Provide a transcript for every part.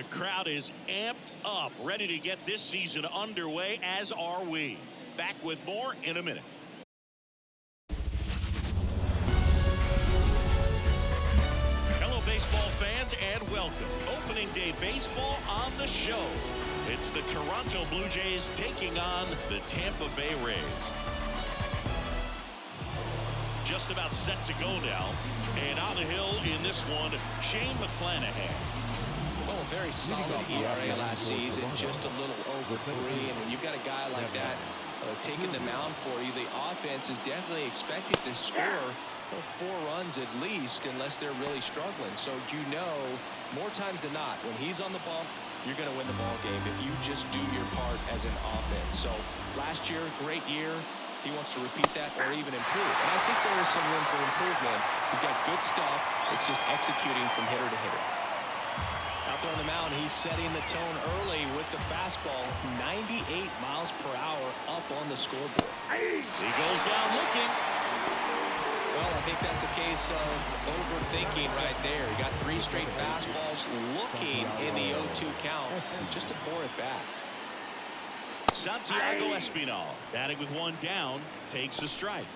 The crowd is amped up, ready to get this season underway, as are we. Back with more in a minute. Hello, baseball fans, and welcome. Opening day baseball on the show. It's the Toronto Blue Jays taking on the Tampa Bay Rays. Just about set to go now. And on the hill in this one, Shane McClanahan. Well, a very solid ERA last season, just a little over 3. And when you've got a guy like that taking the mound for you, the offense is definitely expected to score 4 runs at least, unless they're really struggling. So you know, more times than not, when he's on the bump, you're going to win the ball game if you just do your part as an offense. So last year, great year. He wants to repeat that or even improve. And I think there is some room for improvement. He's got good stuff. It's just executing from hitter to hitter. Out there on the mound, he's setting the tone early with the fastball. 98 miles per hour up on the scoreboard. He goes down looking. Well, I think that's a case of overthinking right there. He got 3 straight fastballs looking in the 0-2 count just to pour it back. Santiago Espinal, batting with 1 down, takes a strike.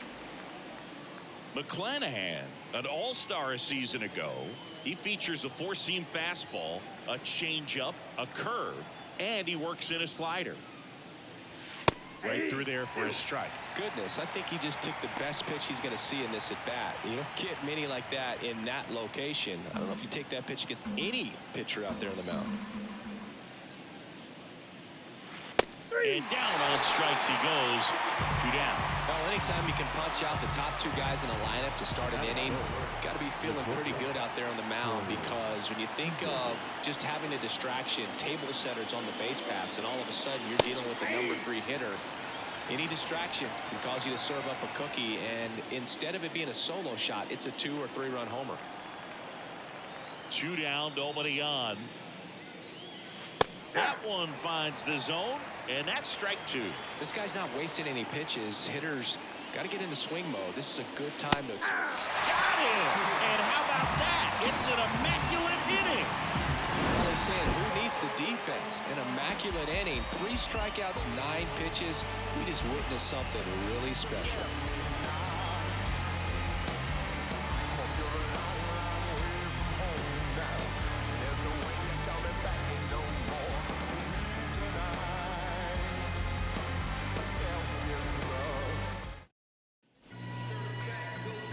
McClanahan, an all-star a season ago. He features a 4-seam fastball, a changeup, a curve, and he works in a slider. Right through there for a strike. Goodness, I think he just took the best pitch he's going to see in this at-bat. You don't get many like that in that location. I don't know if you take that pitch against any pitcher out there on the mound. And down on strikes he goes. 2 down. Well, anytime you can punch out the top 2 guys in a lineup to start an inning, got to be feeling pretty good out there on the mound, because when you think of just having a distraction, table setters on the base paths, and all of a sudden you're dealing with the number 3 hitter, any distraction can cause you to serve up a cookie, and instead of it being a solo shot, it's a 2 or 3 run homer. 2 down, nobody on. That one finds the zone, and that's strike 2. This guy's not wasting any pitches. Hitters got to get into swing mode. This is a good time to got him! And how about that? It's an immaculate inning. Well, they're saying, who needs the defense? An immaculate inning. 3 strikeouts, 9 pitches. We just witnessed something really special.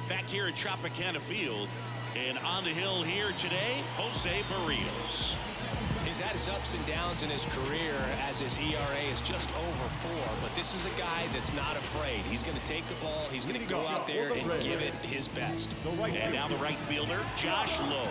Back here at Tropicana Field, and on the hill here today, Jose Barrios. He's had his ups and downs in his career, as his ERA is just over 4, but this is a guy that's not afraid. He's going to take the ball, he's going to go out there and give it his best. And now the right fielder, Josh Lowe.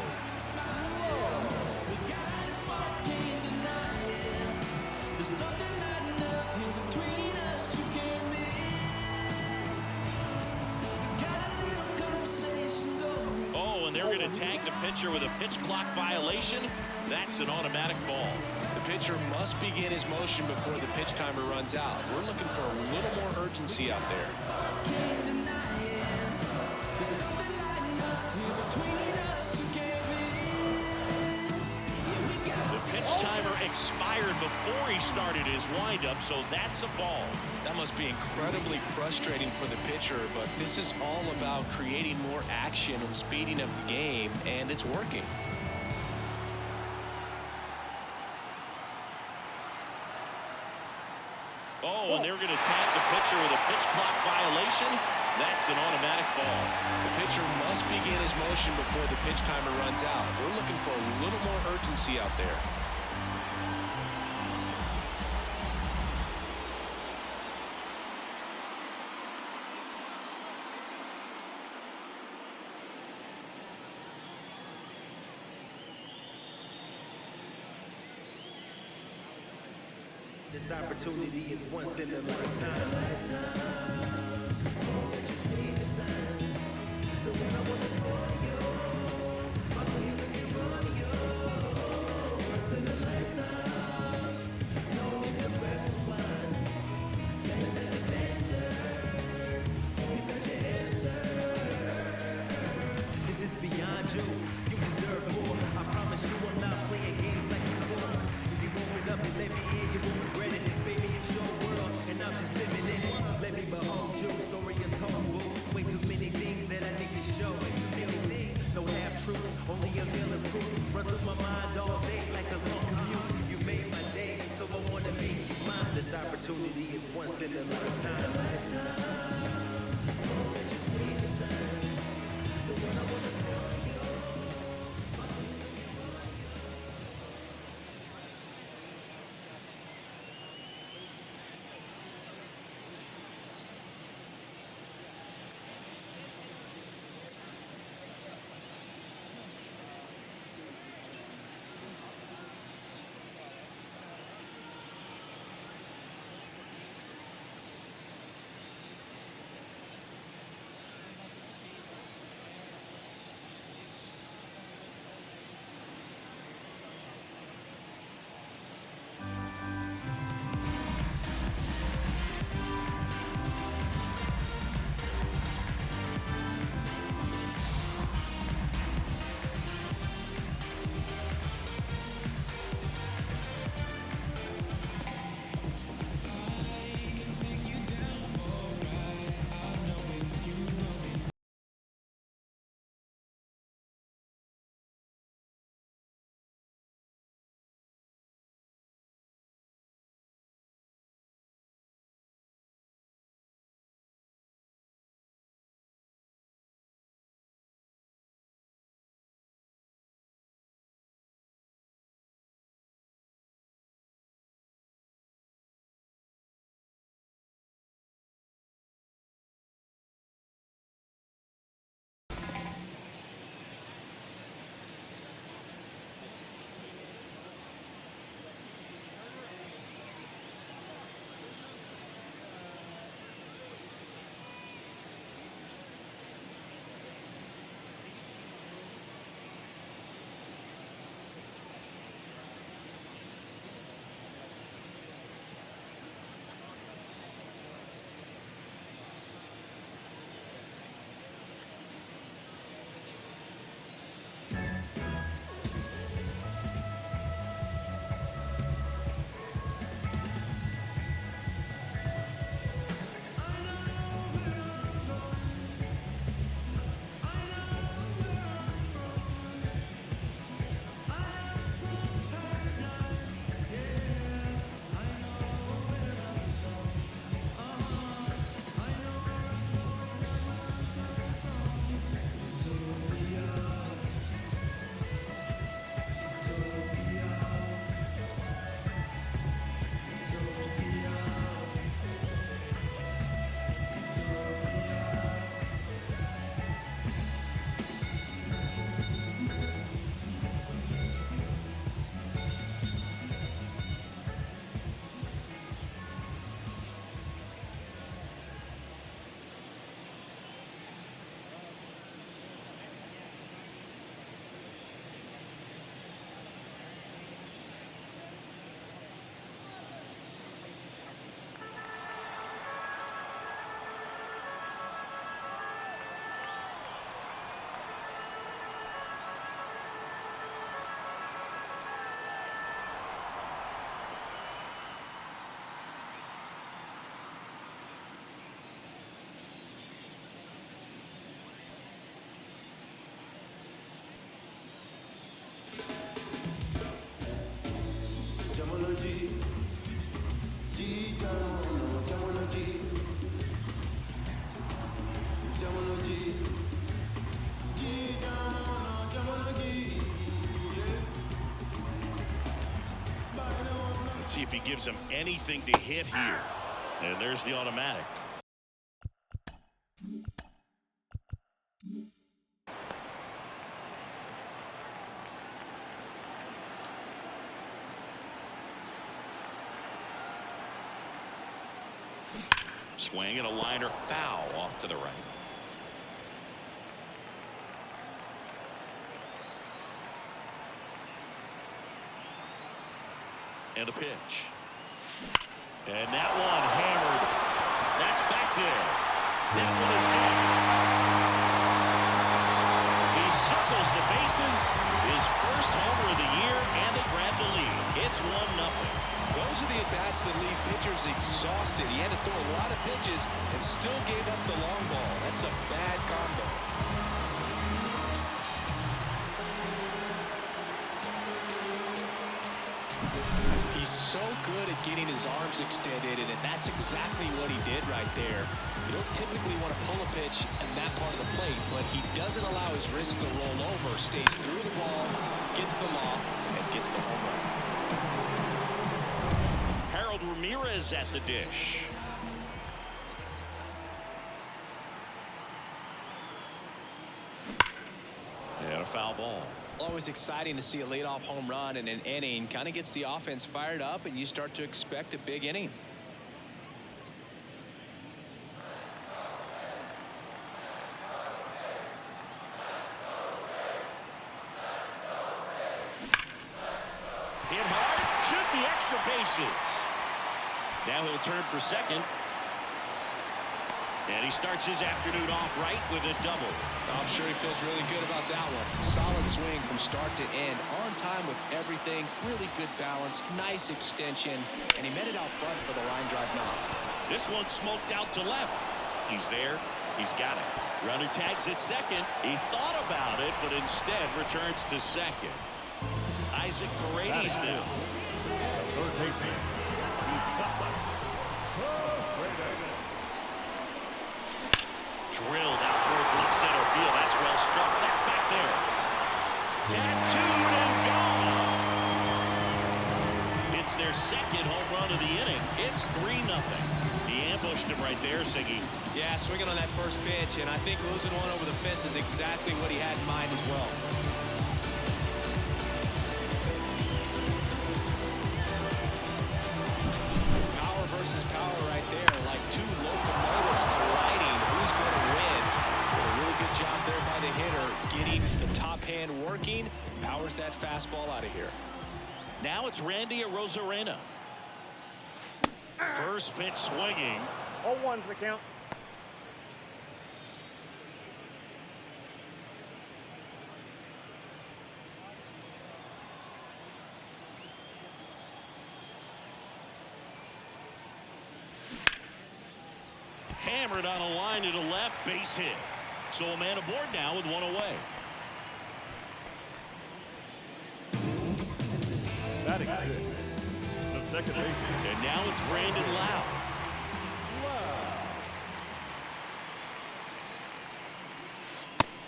They're going to tag the pitcher with a pitch clock violation. That's an automatic ball. The pitcher must begin his motion before the pitch timer runs out. We're looking for a little more urgency out there. The pitch timer expired before he started his windup, so that's a ball. That must be incredibly frustrating for the pitcher, but this is all about creating more action and speeding up the game, and it's working. Oh, and they're going to tag the pitcher with a pitch clock violation. That's an automatic ball. The pitcher must begin his motion before the pitch timer runs out. We're looking for a little more urgency out there. This opportunity is once in a lifetime. This is beyond you. You deserve more. I promise you I'm not playing games like a sport. Opportunity is once in a lifetime. Let's see if he gives him anything to hit here. And there's the automatic. Swing and a liner foul off to the right. And a pitch. And that one hammered. That's back there. That one is good. He circles the bases. His first homer of the year, and they grab the lead. It's 1-0. Those are the at-bats that leave pitchers exhausted. He had to throw a lot of pitches and still gave up the long ball. That's a bad combo. He's so good at getting his arms extended, and that's exactly what he did right there. You don't typically want to pull a pitch in that part of the plate, but he doesn't allow his wrists to roll over, stays through the ball, gets the lob, and gets the home run. Harold Ramirez at the dish. And a foul ball. Always exciting to see a leadoff home run in an inning. Kind of gets the offense fired up, and you start to expect a big inning. Hit hard, should be extra bases. Now he'll turn for second. And he starts his afternoon off right with a double. I'm sure he feels really good about that one. Solid swing from start to end. On time with everything. Really good balance. Nice extension. And he met it out front for the line drive knock. This one smoked out to left. He's there. He's got it. Runner tags at second. He thought about it, but instead returns to second. Isaac Paredes now. Drilled out towards left center field. That's well struck. That's back there. Tattooed and gone. It's their second home run of the inning. It's 3-0. He ambushed him right there, Siggy. Yeah, swinging on that first pitch, and I think losing one over the fence is exactly what he had in mind as well. Power versus power right there, like two locomotives colliding. Who's going to win? A really good job there by the hitter, getting the top hand working. Powers that fastball out of here. Now it's Randy Arozarena. First pitch swinging. 0-1's the count. Hammered on a line to the left, base hit. So a man aboard now with one away. Batting good. The second base. And now it's Brandon Lau.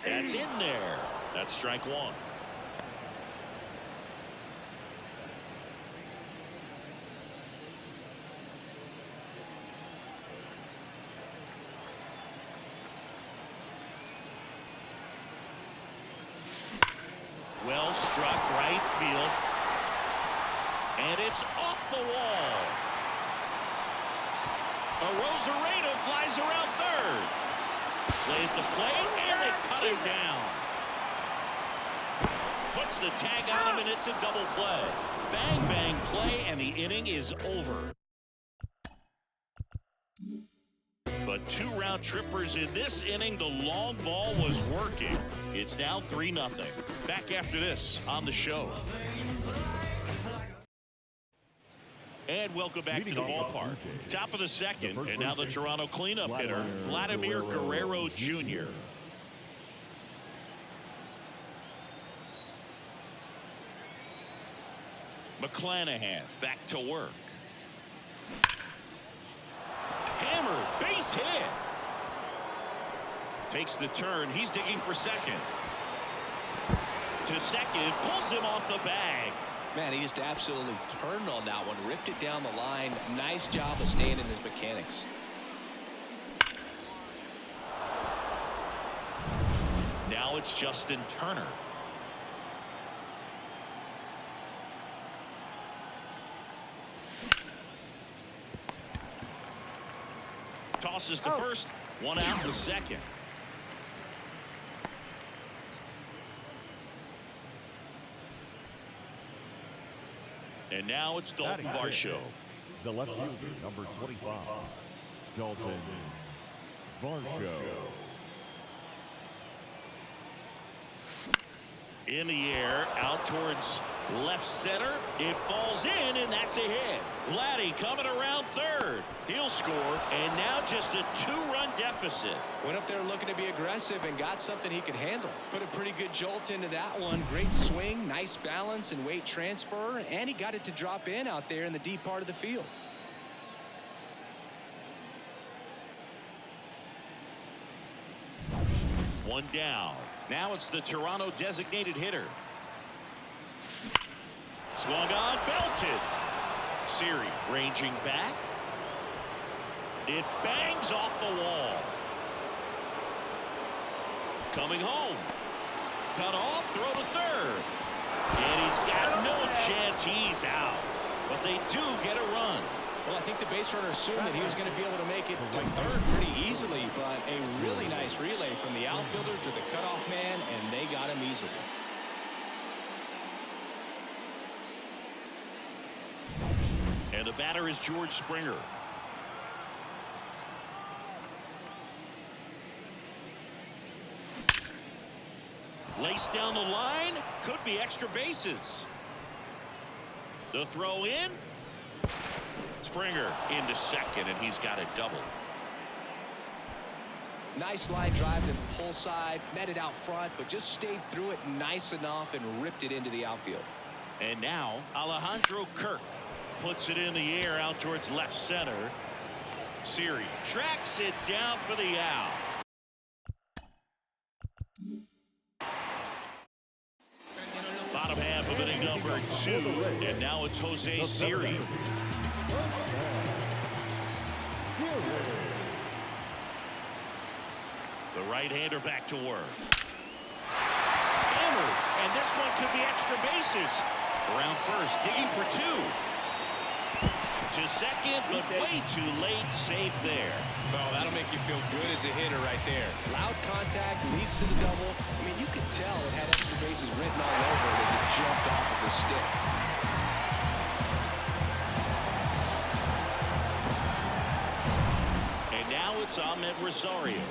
That's in there. That's strike one. Well struck right field. And it's off the wall. Arozarena flies around third. Plays the plate, and they cut him down. Puts the tag on him, and it's a double play. Bang, bang play, and the inning is over. But two round trippers in this inning. The long ball was working. It's now 3-0. Back after this on the show. And welcome back to the ballpark. Top of the second, and now the Toronto cleanup hitter, Vladimir Guerrero Jr. McClanahan back to work. Hammer, base hit. Takes the turn. He's digging for second. To second, pulls him off the bag. Man, he just absolutely turned on that one, ripped it down the line. Nice job of staying in his mechanics. Now it's Justin Turner. Tosses to first, one out in the second. And now it's Dalton Varsho. The left fielder, number 25, Dalton Varsho. In the air, out towards Left center, it falls in, and that's a hit. Vladdy coming around third. He'll score, and now just a 2-run deficit. Went up there looking to be aggressive and got something he could handle. Put a pretty good jolt into that one. Great swing, nice balance and weight transfer, and he got it to drop in out there in the deep part of the field. One down. Now it's the Toronto designated hitter. Swung on, belted. Siri ranging back. It bangs off the wall. Coming home. Cut off, throw to third. And he's got no chance, he's out. But they do get a run. Well, I think the base runner assumed that he was going to be able to make it to third pretty easily, but a really nice relay from the outfielder to the cutoff man, and they got him easily. And the batter is George Springer. Lace down the line, could be extra bases. The throw in. Springer into second, and he's got a double. Nice line drive to the pull side, met it out front, but just stayed through it nice enough and ripped it into the outfield. And now Alejandro Kirk puts it in the air out towards left center. Siri tracks it down for the out. Bottom half of inning number 2, and now it's Jose Siri. The right-hander back to work. Hammered, and this one could be extra bases. Around first, digging for 2. To second, but way too late, safe there. Well, that'll make you feel good as a hitter right there. Loud contact leads to the double. I mean, you could tell it had extra bases written all over it as it jumped off of the stick. And now it's Ahmed Rosario.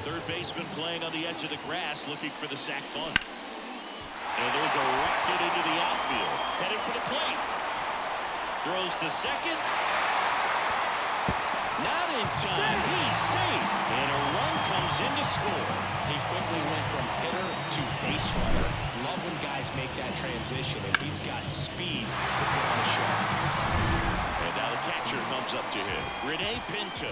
Third baseman playing on the edge of the grass, looking for the sac bunt. And there's a rocket into the outfield. Headed for the plate. Throws to second. Not in time. He's safe. And a run comes in to score. He quickly went from hitter to base runner. Love when guys make that transition, and he's got speed to put on a show. And now the catcher comes up to him. Rene Pinto.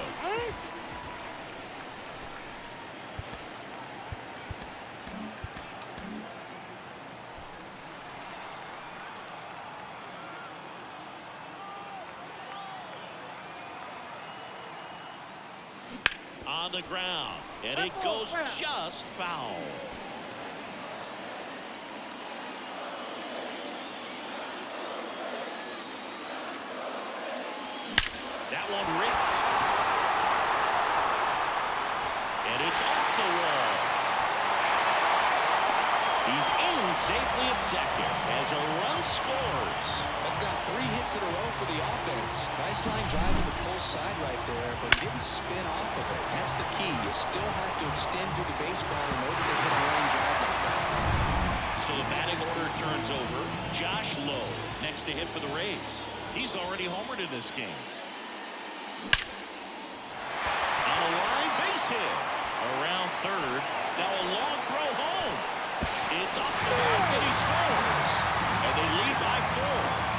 On the ground, and it goes just foul. That one ripped. And it's off the wall. He's in safely at second as a run scores. That's got 3 hits in a row for the offense. Nice line drive to the pull side right there, but he didn't spin off of it. That's the key. You still have to extend through the baseball in order to hit a line drive like that. So the batting order turns over. Josh Lowe next to hit for the Rays. He's already homered in this game. On a line, base hit. Around third. Now a long throw home. It's off the mark, and he scores. And they lead by 4.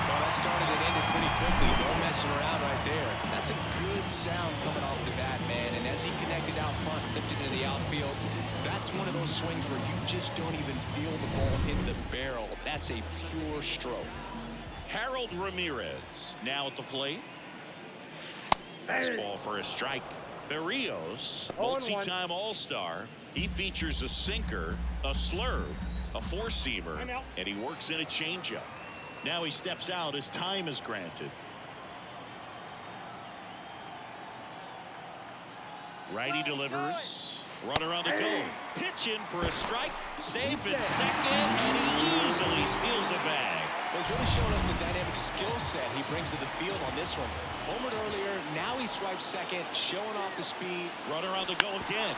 Well, that started and ended pretty quickly. No messing around right there. That's a good sound coming off the bat, man. And as he connected out front, lifted into the outfield, that's one of those swings where you just don't even feel the ball hit the barrel. That's a pure stroke. Harold Ramirez now at the plate. Fastball for a strike. Berrios, multi-time All-Star. He features a sinker, a slurve, a four-seamer, and he works in a changeup. Now he steps out as time is granted. Righty delivers. Runner on the go. Pitch in for a strike. Safe at second, and he easily steals the bag. Well, he's really showing us the dynamic skill set he brings to the field on this one. Homered earlier, now he swipes second, showing off the speed. Runner on the go again.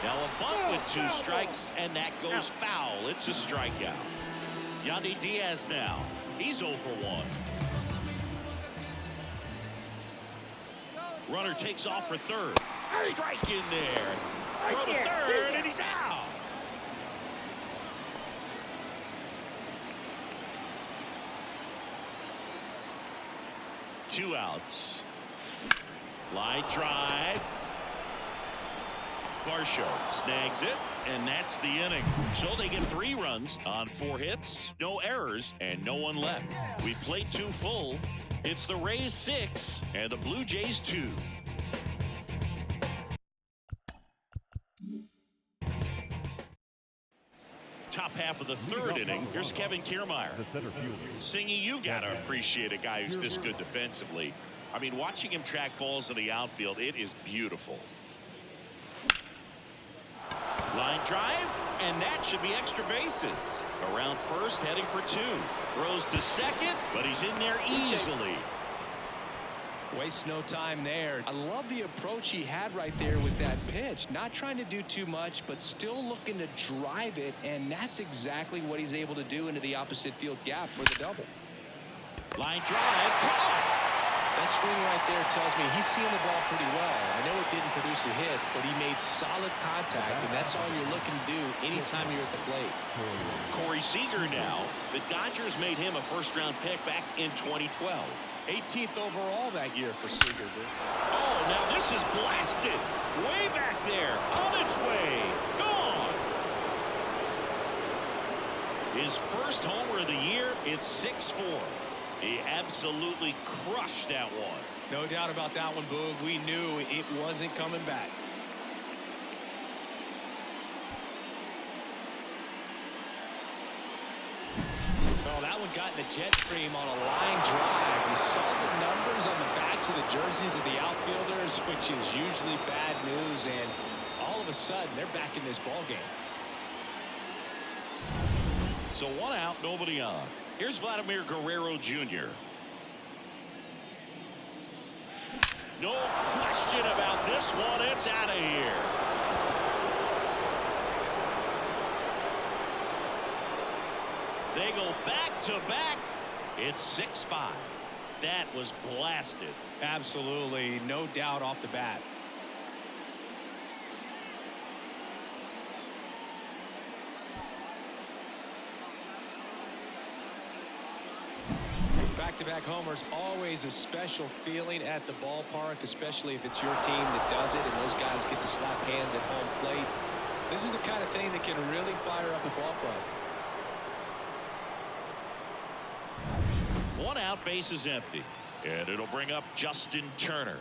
Now a bunt with 2 strikes, and that goes foul. It's a strikeout. Yandy Diaz now. He's 0 for 1. Runner takes off for third. Strike in there. Throw to third, and he's out. Two outs. Line drive. Varsho snags it, and that's the inning. So they get 3 runs on 4 hits, no errors, and no one left. We played 2 full. It's the Rays 6 and the Blue Jays 2. Top half of the 3rd inning. Here's Kevin Kiermaier. The center fielder. Singy, you got to appreciate a guy who's this good defensively. I mean, watching him track balls in the outfield, it is beautiful. Line drive, and that should be extra bases. Around first, heading for 2. Throws to second, but he's in there easily. Wastes no time there. I love the approach he had right there with that pitch. Not trying to do too much, but still looking to drive it, and that's exactly what he's able to do into the opposite field gap for the double. Line drive, caught. That swing right there tells me he's seeing the ball pretty well. I know it didn't produce a hit, but he made solid contact, and that's all you're looking to do anytime you're at the plate. Corey Seager now. The Dodgers made him a first-round pick back in 2012. 18th overall that year for Seager. Oh, now this is blasted. Way back there. On its way. Gone. His first homer of the year. It's 6-4. He absolutely crushed that one. No doubt about that one, Boog. We knew it wasn't coming back. Oh, that one got in the jet stream on a line drive. We saw the numbers on the backs of the jerseys of the outfielders, which is usually bad news, and all of a sudden they're back in this ball game. So 1 out, nobody on. Here's Vladimir Guerrero Jr. No question about this one. It's out of here. They go back to back. It's 6-5. That was blasted. Absolutely, no doubt off the bat. Back-to-back homers, always a special feeling at the ballpark, especially if it's your team that does it and those guys get to slap hands at home plate. This is the kind of thing that can really fire up a ball club. 1 out, base is empty. And it'll bring up Justin Turner.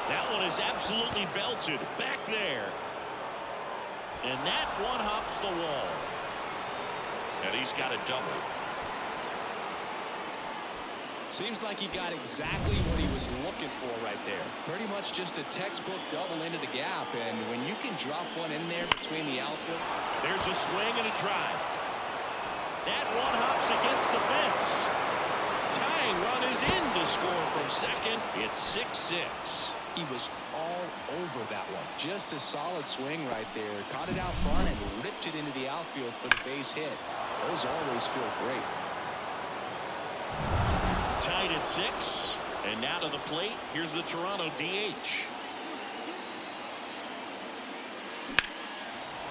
That one is absolutely belted back there. And that one hops the wall. And he's got a double. Seems like he got exactly what he was looking for right there. Pretty much just a textbook double into the gap, and when you can drop one in there between the outfield. There's a swing and a drive. That one hops against the fence. Tying run is in to score from second. It's 6-6. He was all over that one. Just a solid swing right there. Caught it out front and ripped it into the outfield for the base hit. Those always feel great. Tied at 6. And now to the plate. Here's the Toronto DH.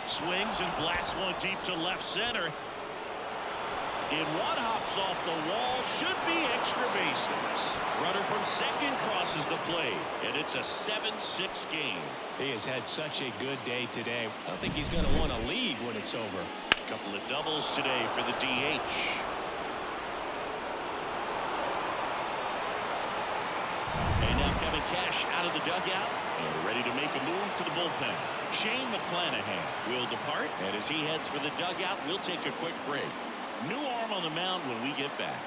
Swings and blasts one deep to left center. And one hops off the wall. Should be extra bases. Runner from second crosses the plate. And it's a 7-6 game. He has had such a good day today. I don't think he's going to want to leave when it's over. A couple of doubles today for the DH. And now Kevin Cash out of the dugout and ready to make a move to the bullpen. Shane McClanahan will depart, and as he heads for the dugout, we'll take a quick break. New arm on the mound when we get back.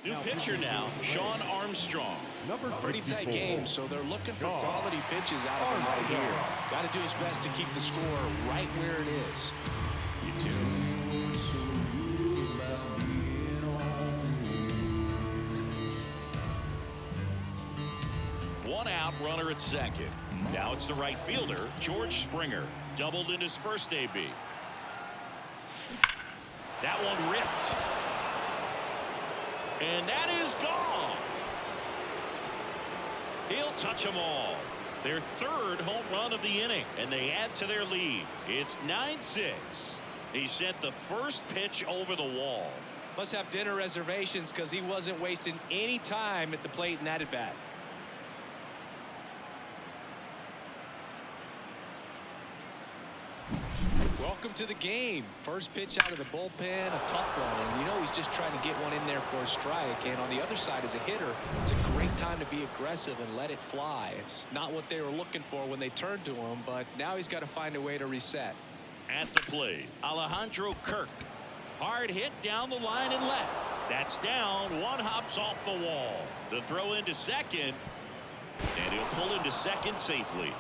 New pitcher now, Sean Armstrong. Pretty tight game, so they're looking for quality pitches out of him right here. Got to do his best to keep the score right where it is. You too. 1 out, runner at second. Now it's the right fielder, George Springer. doubled in his first AB. That one ripped. And that is gone. He'll touch them all. Their third home run of the inning, and they add to their lead. It's 9-6. He sent the first pitch over the wall. Must have dinner reservations because he wasn't wasting any time at the plate in that at bat. Welcome to the game. First pitch out of the bullpen, a tough one, and you know he's just trying to get one in there for a strike. And on the other side, as a hitter, it's a great time to be aggressive and let it fly. It's not what they were looking for when they turned to him, but now he's got to find a way to reset. At the plate, Alejandro Kirk. Hard hit down the line and left. That's down. One hops off the wall. The throw into second, and he'll pull into second safely.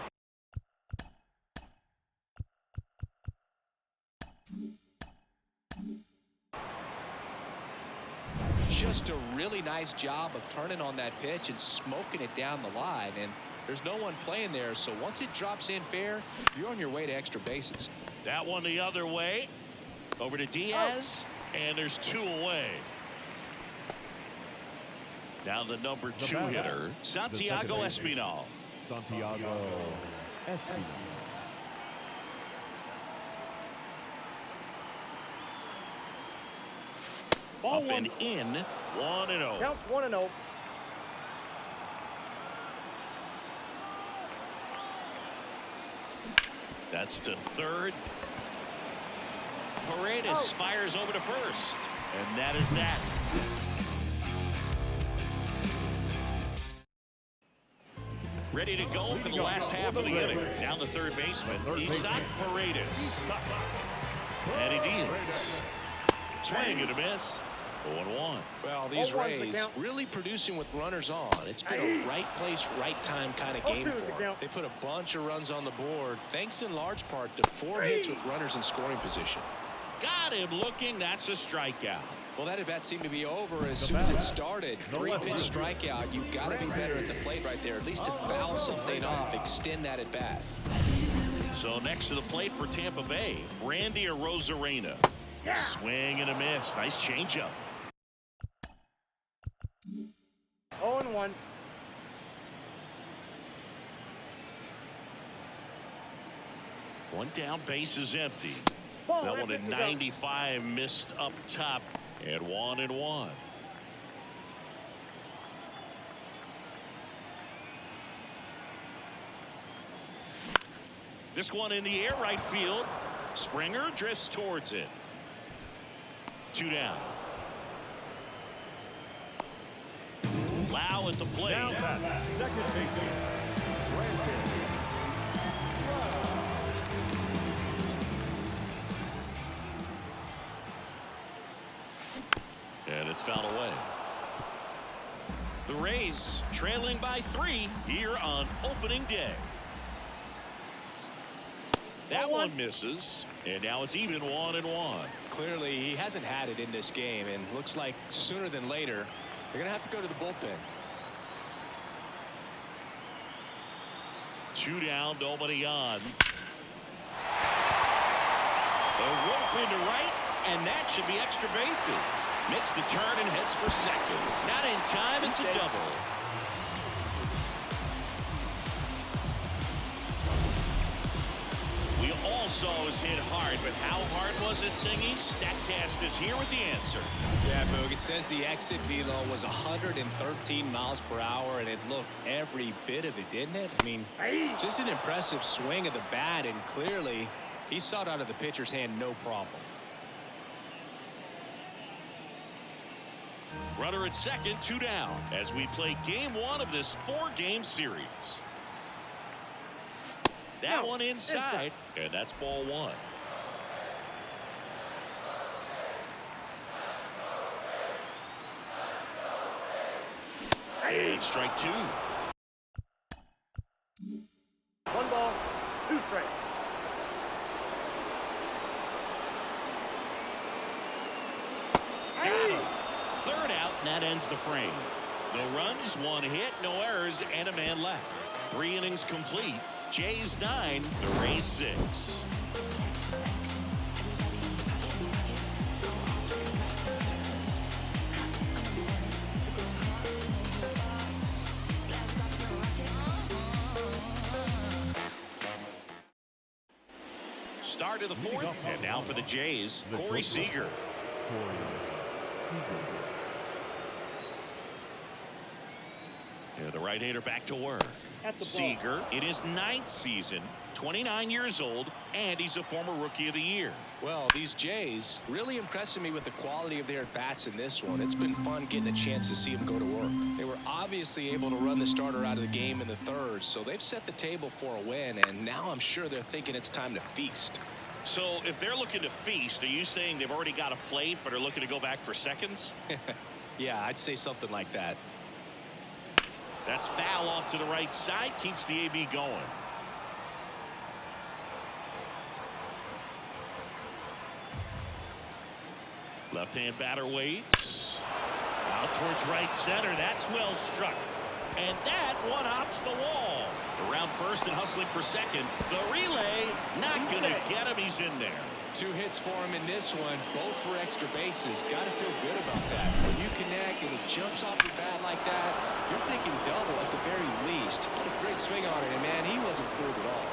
Just a really nice job of turning on that pitch and smoking it down the line, and there's no one playing there, so once it drops in fair, you're on your way to extra bases. That one the other way. Over to Diaz, and there's two away. Now the number two hitter, Santiago Espinal. Santiago Espinal. Up and in, 1-0. Counts 1-0. That's to third. Paredes fires over to first, and that is that. Ready to go for the last half of the inning. Down the third baseman, Isaac Paredes. And he deals. Swing and a miss. 0-1. Well, these Rays really producing with runners on. It's been a right place, right time kind of game for them. They put a bunch of runs on the board, thanks in large part to 4 hits with runners in scoring position. Got him looking. That's a strikeout. Well, that at bat seemed to be over as soon as it started. 3-pitch strikeout. You've got to be better at the plate right there, at least to foul something off, extend that at bat. So next to the plate for Tampa Bay, Randy Arozarena. Swing and a miss. Nice changeup. 0-1. One down, base is empty. That one at 95, missed up top, and 1-1. This one in the air, right field. Springer drifts towards it. 2 down. Lau at the plate. Second baseman. And it's fouled away. The Rays trailing by 3 here on opening day. That one misses, and now it's even 1-1. Clearly, he hasn't had it in this game, and looks like sooner than later, they're going to have to go to the bullpen. 2 down, nobody on. The rope into right, and that should be extra bases. Makes the turn and heads for second. Not in time, it's a double. We all saw it was hit hard, but how hard was it, Singy? StatCast is here with the answer. Yeah, Boog, it says the exit velo was 113 miles per hour, and it looked every bit of it, didn't it? I mean, just an impressive swing of the bat, and clearly he saw it out of the pitcher's hand no problem. Runner at second, 2 down, as we play game 1 of this 4-game series. That one inside, and that's ball 1. And strike 2. 1 ball, 2 strikes. Got him. Third out, and that ends the frame. No runs, 1 hit, no errors, and a man left. 3 innings complete. Jays 9, the Rays 6. Start of the fourth, and now for the Jays, Corey Seager. The right-hander back to work. Seager in his 9th season, 29 years old, and he's a former Rookie of the Year. Well, these Jays really impressing me with the quality of their bats in this one. It's been fun getting a chance to see them go to work. They were obviously able to run the starter out of the game in the 3rd, so they've set the table for a win, and now I'm sure they're thinking it's time to feast. So if they're looking to feast, are you saying they've already got a plate but are looking to go back for seconds? Yeah, I'd say something like that. That's foul off to the right side, keeps the AB going. Left-hand batter waits. Out towards right center. That's well struck. And that one hops the wall. Around first and hustling for second. The relay not going to get him. He's in there. 2 hits for him in this one, both for extra bases. Got to feel good about that. When you connect and it jumps off your bat like that, you're thinking double at the very least. What a great swing on it, and man, he wasn't fooled at all.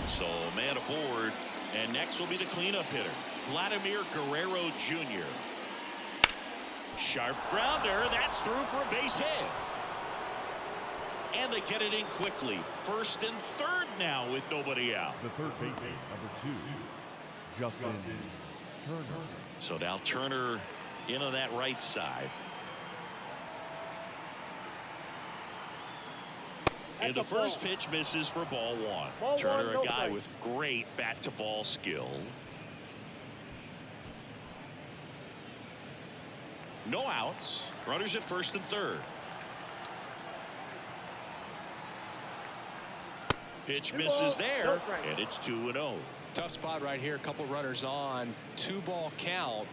So man aboard, and next will be the cleanup hitter, Vladimir Guerrero Jr. Sharp grounder. That's through for a base hit. And they get it in quickly. 1st and 3rd now with nobody out. The third baseman, number 2, Justin Turner. So now Turner in on that right side. And the first pitch misses for ball 1. Turner, a guy with great bat-to-ball skill. No outs. Runners at 1st and 3rd. Pitch misses there, and it's 2-0. Tough spot right here. A couple runners on. 2-ball count.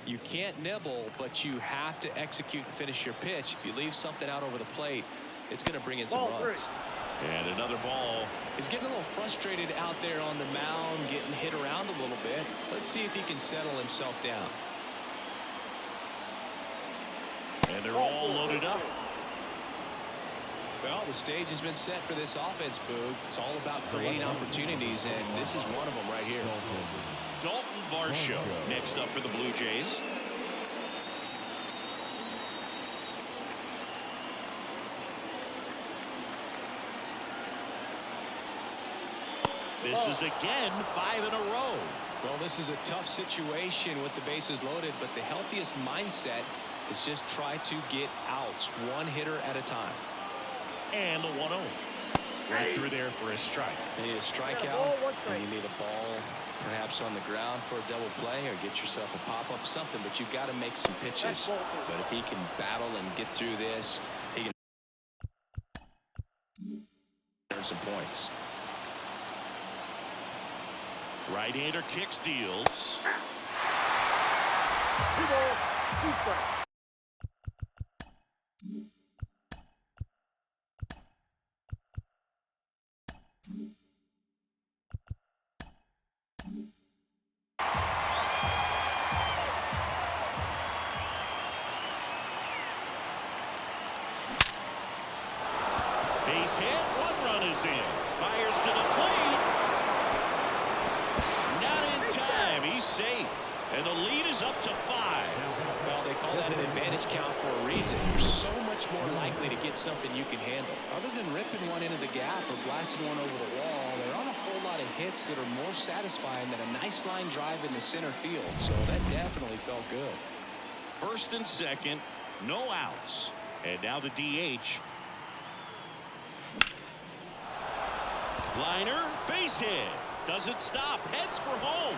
You can't nibble, but you have to execute and finish your pitch. If you leave something out over the plate, it's going to bring in some runs. And another ball. He's getting a little frustrated out there on the mound, getting hit around a little bit. Let's see if he can settle himself down. And they're all loaded up. Well, the stage has been set for this offense, Boog. It's all about creating opportunities, and this is one of them right here. Dalton Varsho next up for the Blue Jays. This is again 5 in a row. Well, this is a tough situation with the bases loaded, but the healthiest mindset is just try to get outs, 1 hitter at a time. And the 1-0. Right through there for a strike. You need a strikeout, and you need a ball perhaps on the ground for a double play, or get yourself a pop-up, something, but you've got to make some pitches. But if he can battle and get through this, he can earn some points. Right-hander kicks, deals. 2 balls, 2 strikes. Base hit, 1 run is in. Fires to the plate. Not in time. He's safe. And the lead is up to 5. Well, they call that an advantage count for a reason. You're so much more likely to get something you can handle. Other than ripping one into the gap or blasting one over the wall, there aren't a whole lot of hits that are more satisfying than a nice line drive in the center field. So that definitely felt good. 1st and 2nd, no outs. And now the DH. Liner, base hit. Doesn't stop, heads for home.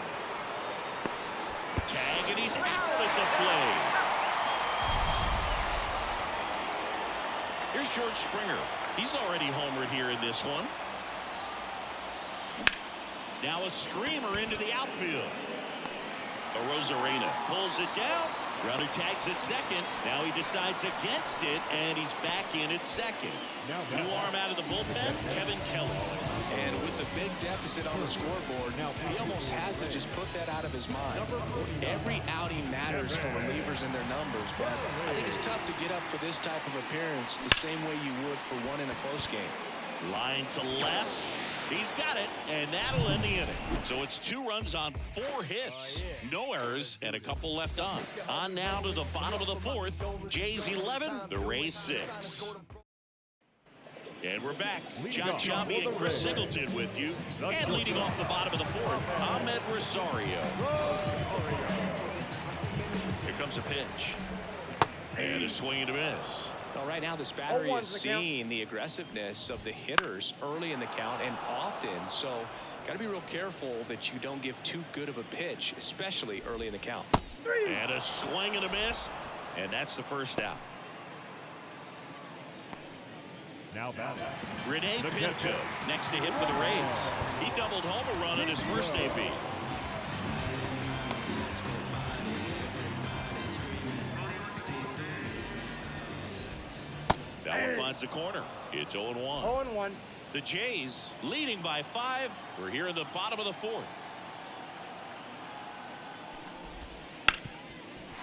Tag, and he's out at the plate. Here's George Springer. He's already homered here in this one. Now a screamer into the outfield. Arozarena pulls it down, Runner tags at second. Now he decides against it, and he's back in at second. New arm out of the bullpen, Kevin Kelly. And with the big deficit on the scoreboard, he almost has to just put that out of his mind. Every outing matters for relievers and their numbers, but I think it's tough to get up for this type of appearance the same way you would for one in a close game. Line to left. He's got it, and that'll end the inning. So it's 2 runs on 4 hits. No errors, and a couple left on. On now to the bottom of the 4th. Jays 11, the Rays 6. And we're back. John Chambi and Chris Singleton with you. And leading off the bottom of the 4th, Ahmed Rosario. Here comes a pitch. And a swing and a miss. Well, right now this battery is seeing the aggressiveness of the hitters early in the count and often. So got to be real careful that you don't give too good of a pitch, especially early in the count. And a swing and a miss. And that's the first out. Now batting. Rene Pinto next to hit for the Rays. He doubled home a run in his first AB. That one finds the corner. It's 0-1. 0-1. The Jays leading by 5. We're here in the bottom of the 4th.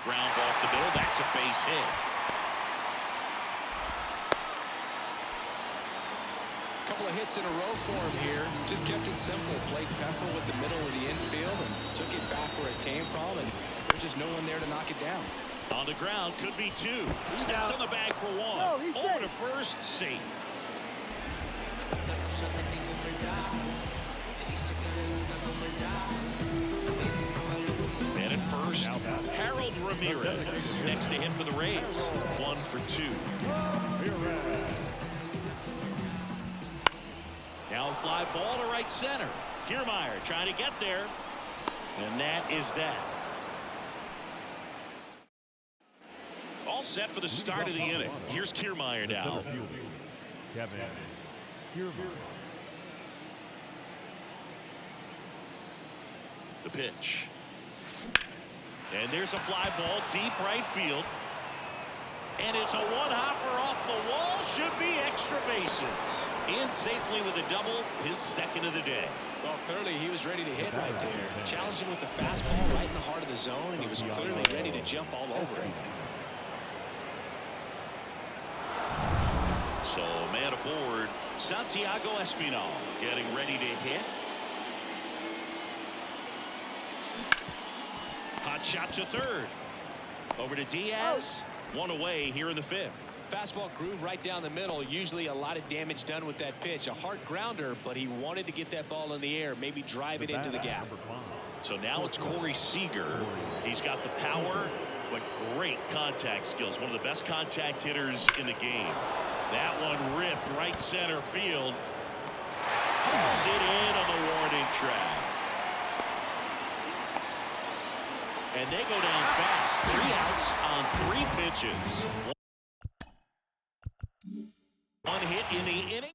Ground off the middle. That's a base hit. Couple of hits in a row for him here. Just kept it simple. Played pepper with the middle of the infield and took it back where it came from, and there's just no one there to knock it down. On the ground, could be 2. Steps on the bag for 1. Over to first, safe. And at first, Harold Ramirez next to him for the Rays. 1 for 2. Now a fly ball to right center. Kiermaier trying to get there. And that is that. All set for the start of the inning. Here's Kiermaier now. Kevin Kiermaier. The pitch. And there's a fly ball deep right field. And it's a one-hopper off the wall. Should be extra bases. In safely with a double, his second of the day. Well, clearly he was ready to hit right there. Challenged him with the fastball right in the heart of the zone, and he was clearly ready to jump all over it. So, man aboard, Santiago Espinal getting ready to hit. Hot shot to third. Over to Diaz. 1 away here in the 5th. Fastball groove right down the middle. Usually a lot of damage done with that pitch. A hard grounder, but he wanted to get that ball in the air, maybe drive it into the gap. So now it's Corey Seager. He's got the power, but great contact skills. One of the best contact hitters in the game. That one ripped right center field. Pulls it in on the warning track. And they go down fast. 3 outs on 3 pitches. 1 hit in the inning.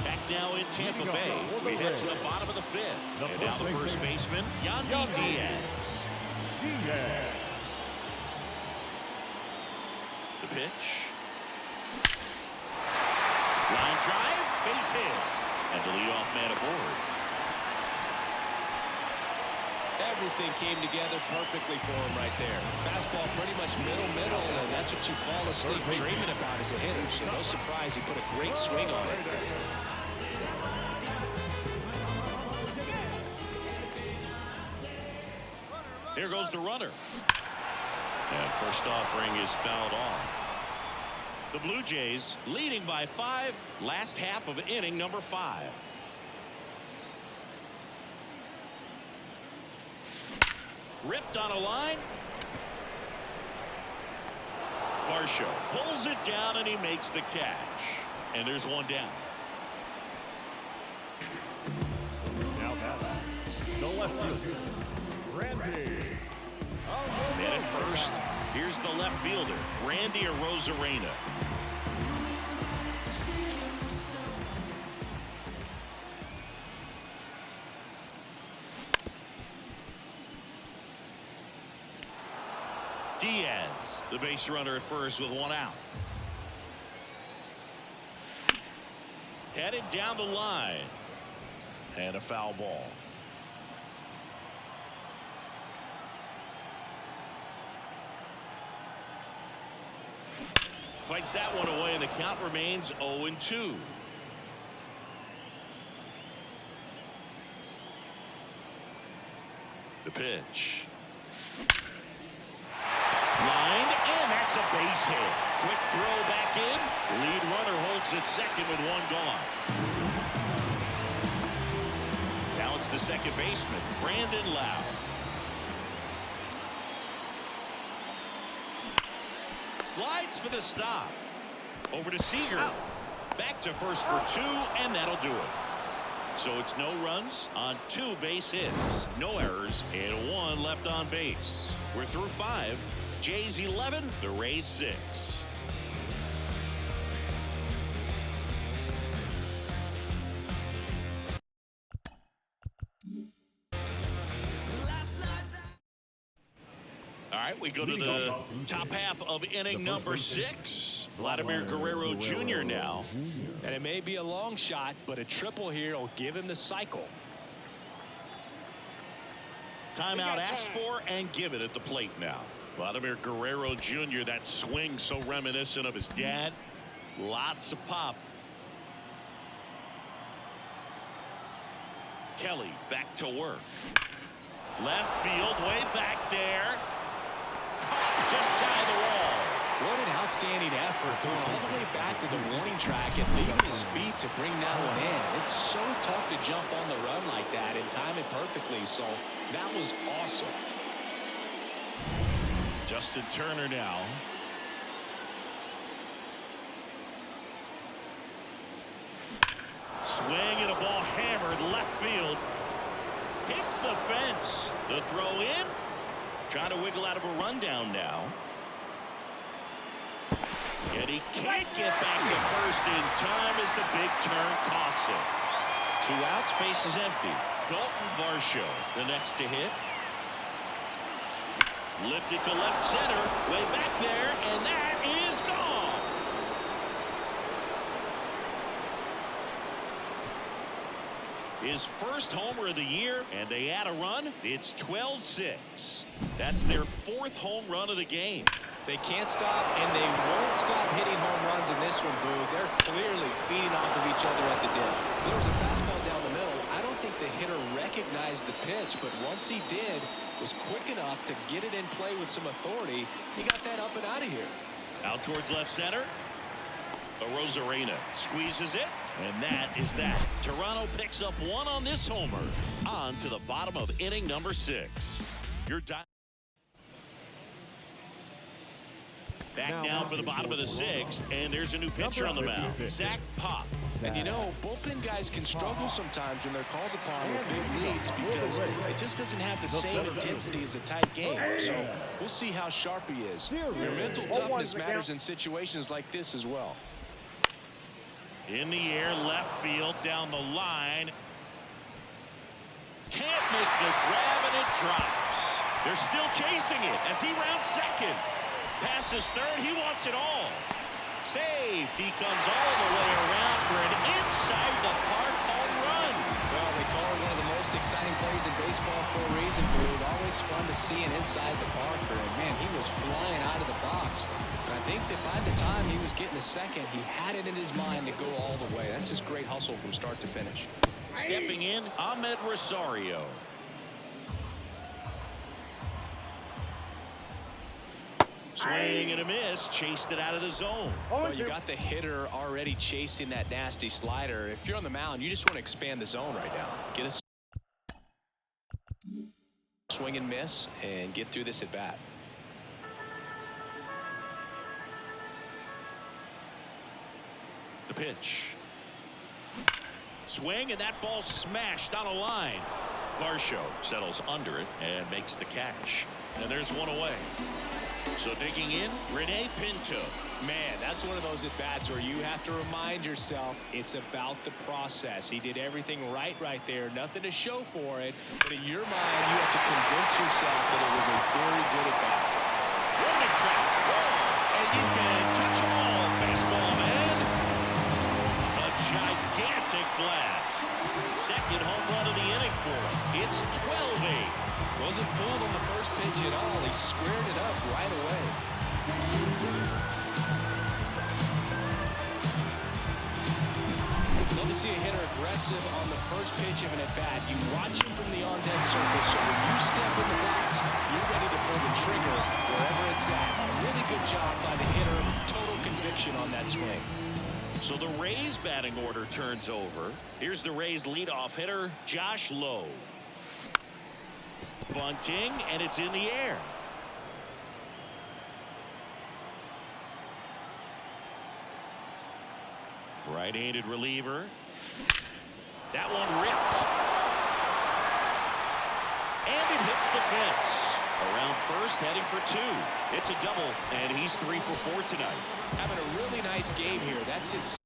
Back now in Tampa Bay. We head to the bottom of the 5th. And now the first baseman, Yandy Diaz. The pitch. Line drive, base hit. And the leadoff man aboard. Everything came together perfectly for him right there. Fastball pretty much middle, and that's what you fall asleep dreaming about as a hitter. So no surprise he put a great swing on it. Here goes the runner. And first offering is fouled off. The Blue Jays leading by 5. Last half of inning number 5. Ripped on a line. Varsho pulls it down and he makes the catch. And there's 1 down. Now batting. The left fielder, Randy. And at first, here's the left fielder, Randy Arozarena. Diaz, the base runner at first with one out. Headed down the line. And a foul ball. Fights that one away, and the count remains 0-2. The pitch. Lined, and that's a base hit. Quick throw back in. Lead runner holds at second with one gone. Now it's the second baseman, Brandon Lau. Slides for the stop. Over to Seager. Back to first for two, and that'll do it. So it's no runs on 2 base hits, no errors, and 1 left on base. We're through 5. Jays 11, the Rays 6. All right, we go to the top half of inning number 6. Vladimir Guerrero Jr. now. And it may be a long shot, but a triple here will give him the cycle. Timeout asked for and given at the plate now. Vladimir Guerrero Jr., that swing so reminiscent of his dad. Lots of pop. Kelly back to work. Left field, way back there. Just shy of the wall. What an outstanding effort, going all the way back to the warning track and leaving his feet to bring that one in. It's so tough to jump on the run like that and time it perfectly, so that was awesome. Justin Turner now. Swing and a ball hammered left field. Hits the fence. The throw in. Trying to wiggle out of a rundown now. And he can't get back to first in time as the big turn costs him. 2 outs, base is empty. Dalton Varsho, the next to hit. Lifted to left center, way back there, and that is gone. His first homer of the year, and they add a run. It's 12-6. That's their 4th home run of the game. They can't stop, and they won't stop hitting home runs in this one, Boo. They're clearly feeding off of each other at the dip. There was a fastball down the middle. I don't think the hitter recognized the pitch, but once he did, was quick enough to get it in play with some authority. He got that up and out of here. Out towards left center. Arozarena squeezes it, and that is that. Toronto picks up 1 on this homer. On to the bottom of inning number 6. Back now for the bottom of the 6th, and there's a new pitcher on the mound, Zach Pop. And you know, bullpen guys can struggle sometimes when they're called upon with big leads because it just doesn't have the same intensity as a tight game. So we'll see how sharp he is. Your mental toughness matters in situations like this as well. In the air, left field, down the line. Can't make the grab, and it drops. They're still chasing it as he rounds second. Passes third, he wants it all. Save. He comes all the way around for an inside the park home run. Well, they call it one of the most exciting plays in baseball for a reason, but it was always fun to see an inside the parker. And man, he was flying out of the box. And I think that by the time he was getting to second, he had it in his mind to go all the way. That's just great hustle from start to finish. Stepping in, Ahmed Rosario. Swing and a miss, chased it out of the zone. Well, you got the hitter already chasing that nasty slider. If you're on the mound, you just want to expand the zone right now. Get a swing and miss and get through this at bat. The pitch. Swing, and that ball smashed on a line. Varsho settles under it and makes the catch. And there's one away. So digging in, Rene Pinto. Man, that's one of those at-bats where you have to remind yourself it's about the process. He did everything right there. Nothing to show for it. But in your mind, you have to convince yourself that it was a very good at-bat. Warning track. And you can catch them all, baseball man. A gigantic blast. Second home run of the inning for him. It's 12-8. Wasn't fooled on the first pitch at all. He squared it up right away. Love to see a hitter aggressive on the first pitch of an at-bat. You watch him from the on-deck circle, so when you step in the box, you're ready to pull the trigger wherever it's at. Really good job by the hitter. Total conviction on that swing. So the Rays batting order turns over. Here's the Rays leadoff hitter, Josh Lowe. Bunting, and it's in the air. Right-handed reliever. That one ripped. And it hits the fence. Around first, heading for two. It's a double, and he's 3 for 4 tonight. Having a really nice game here. That's his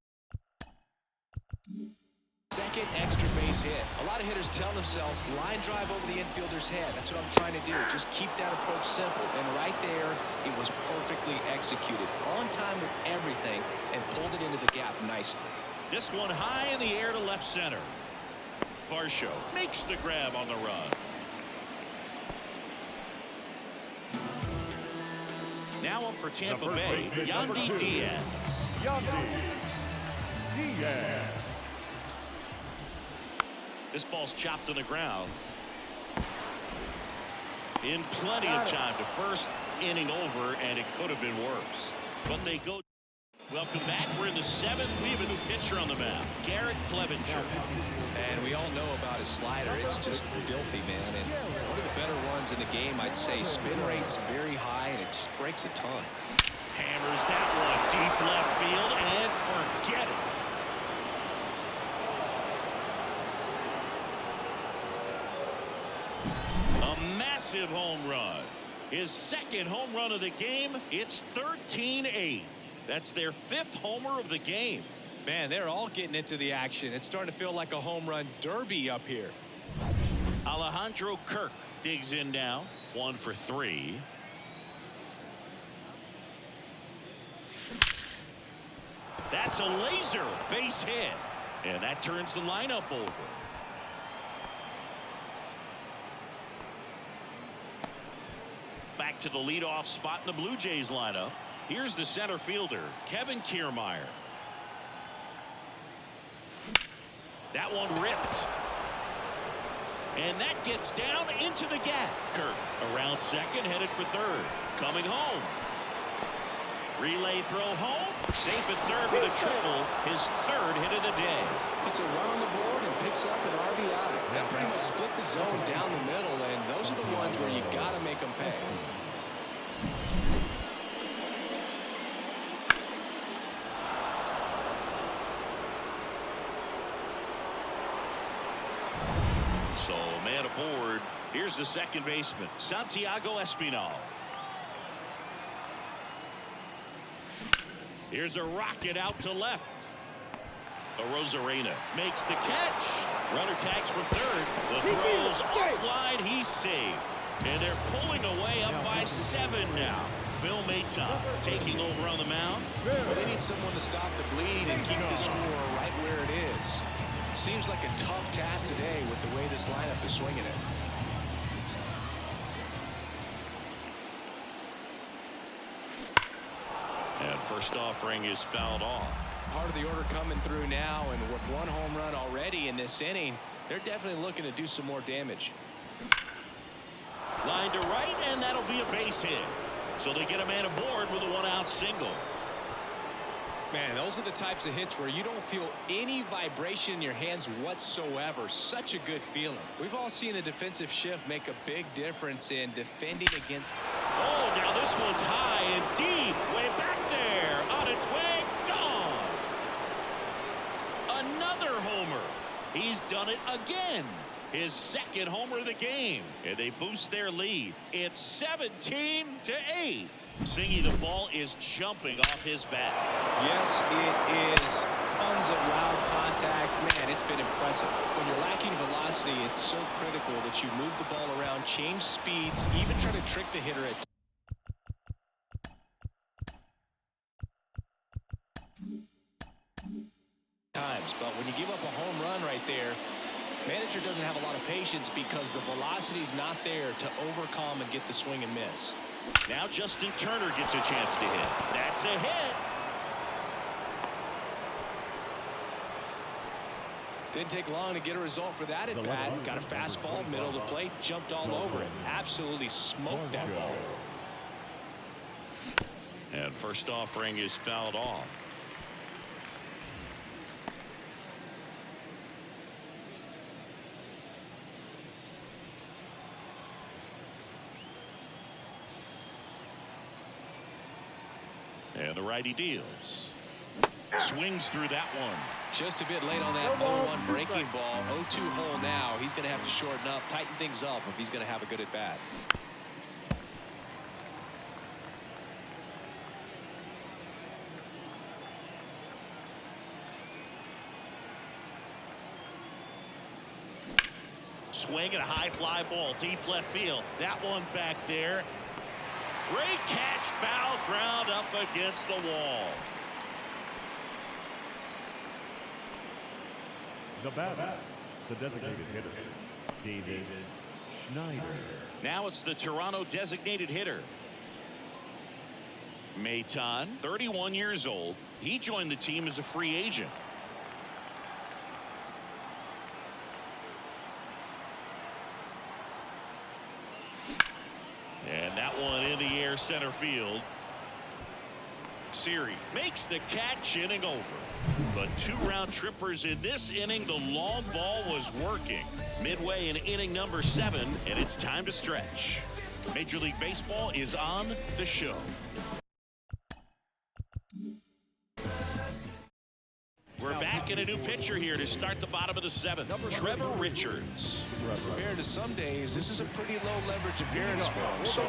second extra base hit. A lot of hitters tell themselves, line drive over the infielder's head. That's what I'm trying to do. Just keep that approach simple. And right there, it was perfectly executed. On time with everything, and pulled it into the gap nicely. This one high in the air to left center. Varsho makes the grab on the run. Now up for Tampa Bay, Yandy Diaz. This ball's chopped on the ground. In plenty of time to first, inning over, and it could have been worse. But they go. Welcome back. We're in the 7th. We have a new pitcher on the mound, Garrett Clevenger. And we all know about his slider. It's just filthy, man. And one of the better ones in the game, I'd say. Spin rate's very high, and it just breaks a ton. Hammers that one deep left field, and forget it. A massive home run. His second home run of the game. It's 13-8. That's their 5th homer of the game. Man, they're all getting into the action. It's starting to feel like a home run derby up here. Alejandro Kirk digs in now. 1 for 3. That's a laser base hit. And that turns the lineup over. Back to the leadoff spot in the Blue Jays lineup. Here's the center fielder, Kevin Kiermaier. That one ripped. And that gets down into the gap. Kirk around second, headed for third. Coming home. Relay throw home. Safe at third with a triple. His 3rd hit of the day. It's a run on the board and picks up an RBI. That pretty much split the zone down the middle, and those are the ones where you got to make them pay. So, man aboard. Here's the second baseman, Santiago Espinal. Here's a rocket out to left. Rosarena makes the catch. Runner tags from third. The throw's offline. He's saved. And they're pulling away up by 7 now. Phil Maton taking over on the mound. Well, they need someone to stop the bleed and keep the score right where it is. Seems like a tough task today with the way this lineup is swinging it. And first offering is fouled off. Part of the order coming through now, and with 1 home run already in this inning, they're definitely looking to do some more damage. Line to right, and that'll be a base hit. So they get a man aboard with a 1-out single. Man, those are the types of hits where you don't feel any vibration in your hands whatsoever. Such a good feeling. We've all seen the defensive shift make a big difference in defending against. Oh, now this one's high and deep. Way back there. On its way. Gone. Another homer. He's done it again. His 2nd homer of the game. And they boost their lead. It's 17-8. Singy, the ball is jumping off his bat. Yes, it is. Tons of loud contact. Man, it's been impressive. When you're lacking velocity, it's so critical that you move the ball around, change speeds, even try to trick the hitter at Manager doesn't have a lot of patience because the velocity's not there to overcome and get the swing and miss. Now Justin Turner gets a chance to hit. That's a hit. Didn't take long to get a result for that at bat. Got a fastball, middle of the plate, jumped all over it. Absolutely smoked that ball. And first offering is fouled off. And the righty deals. Swings through that one. Just a bit late on that 0-1 breaking ball. 0-2 hole now. He's going to have to shorten up, tighten things up if he's going to have a good at bat. Swing and a high fly ball deep left field. That one back there. Great catch, foul ground up against the wall. The batter, the designated hitter, Davis Schneider. Now it's the Toronto designated hitter. Maton, 31 years old. He joined the team as a free agent. And that one in the air center field. Siri makes the catch, inning over. But 2 round trippers in this inning. The long ball was working. Midway in inning number 7, and it's time to stretch. Major League Baseball is on the show. We're back in a new pitcher here to start the bottom of the 7th. Trevor Richards. Compared to some days, this is a pretty low leverage appearance for him, so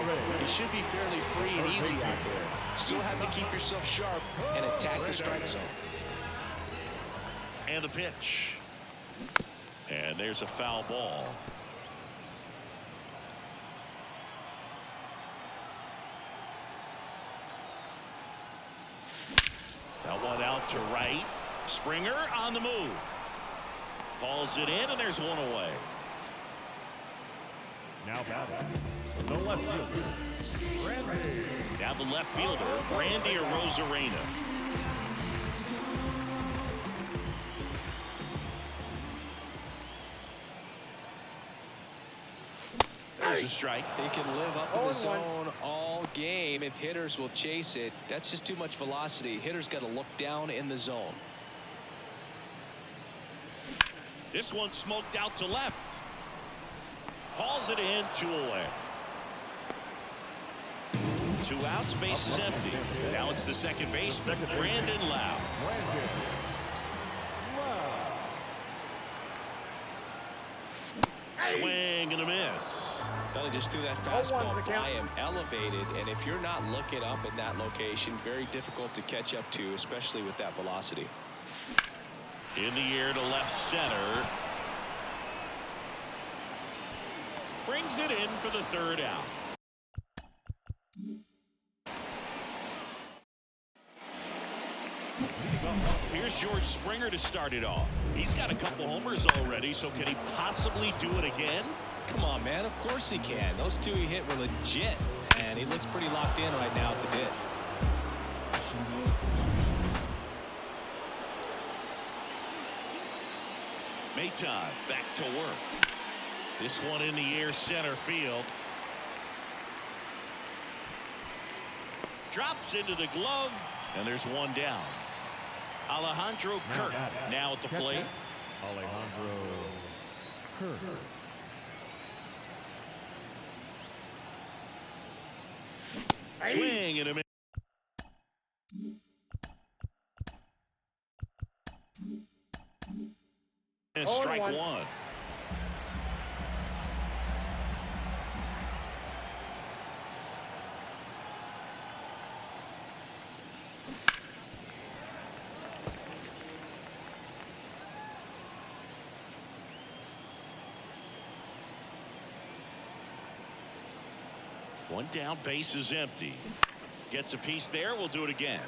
it should be fairly free and easy out there. Still have to keep yourself sharp and attack the strike zone. And the pitch. And there's a foul ball. That one out to right. Springer on the move. Balls it in, and there's one away. Now batting, the left fielder. Now the left fielder, Randy Arozarena. There's a strike. They can live up in the zone all game if hitters will chase it. That's just too much velocity. Hitters got to look down in the zone. This one smoked out to left. Hauls it in, 2 away. 2 outs, base is empty. Now it's the second baseman, Brandon Lau. Swing and a miss. They just threw that fastball by him, elevated, and if you're not looking up in that location, very difficult to catch up to, especially with that velocity. In the air to left center. Brings it in for the 3rd out. Here's George Springer to start it off. He's got a couple homers already, so can he possibly do it again? Come on, man. Of course he can. Those 2 he hit were legit, and he looks pretty locked in right now at the bit. Maton back to work. This one in the air center field. Drops into the glove, and there's one down. Alejandro Kirk now at the plate. Alejandro Kirk. Swing and a miss. And strike 1. One down, base is empty. Gets a piece there. We'll do it again.